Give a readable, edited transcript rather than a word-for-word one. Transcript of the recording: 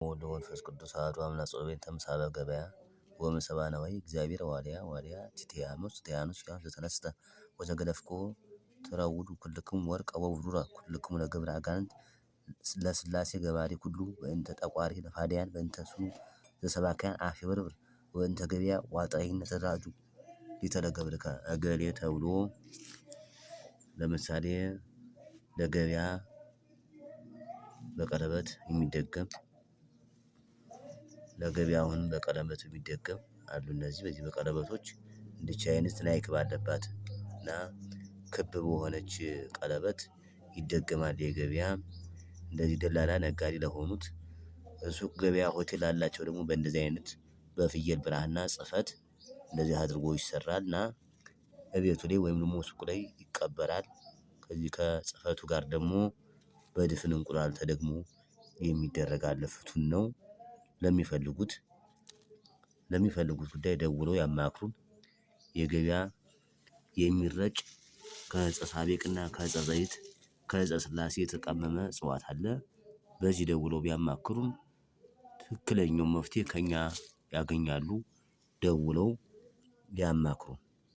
ወወልድ ወመንፈስ ቅዱስ አሐዱ አምላክ ጾቤን ተምሳበ ገበያ ወምሰባነ ወይ እግዚአብሔር ዋልያ ቲቲያኖስ ዘተነስተ ወዘገለፍኮ ትረውዱ ኩልክሙ ወርቀ ወብሩረ ኩልክሙ ለገብረ አጋንንት ለስላሴ ገባሪ ኩሉ በእንተ ጠቋሪ ለፋዲያን በእንተ ስሙ ዘሰባካያን አፍ ይበርብር ወእንተ ገበያ ዋጣይነት ተራጁ ሊተለገብርከ እገሌ ተብሎ ለምሳሌ ለገበያ በቀለበት የሚደገም ለገበያውን በቀለበት የሚደገም አሉ። እነዚህ በዚህ በቀለበቶች እንድች አይነት ላይክ ባለባት እና ክብ በሆነች ቀለበት ይደገማል። የገበያ እንደዚህ ደላላ ነጋዴ ለሆኑት ሱቅ ገበያ ሆቴል ላላቸው ደግሞ በእንደዚህ አይነት በፍየል ብራና ጽፈት እንደዚህ አድርጎ ይሰራልና እቤቱ ላይ ወይም ደግሞ ሱቁ ላይ ይቀበራል። ከዚህ ከጽፈቱ ጋር ደግሞ በድፍን እንቁላል ተደግሞ የሚደረግ አለ ፍቱን ነው። ለሚፈልጉት ጉዳይ ደውለው ያማክሩን። የገበያ የሚረጭ ከዕፀ ሳቤቅና ከዕፀ ዘይት ከዕፀ ስላሴ የተቀመመ እጽዋት አለ። በዚህ ደውለው ቢያማክሩን ትክክለኛውን መፍትሄ ከእኛ ያገኛሉ። ደውለው ቢያማክሩን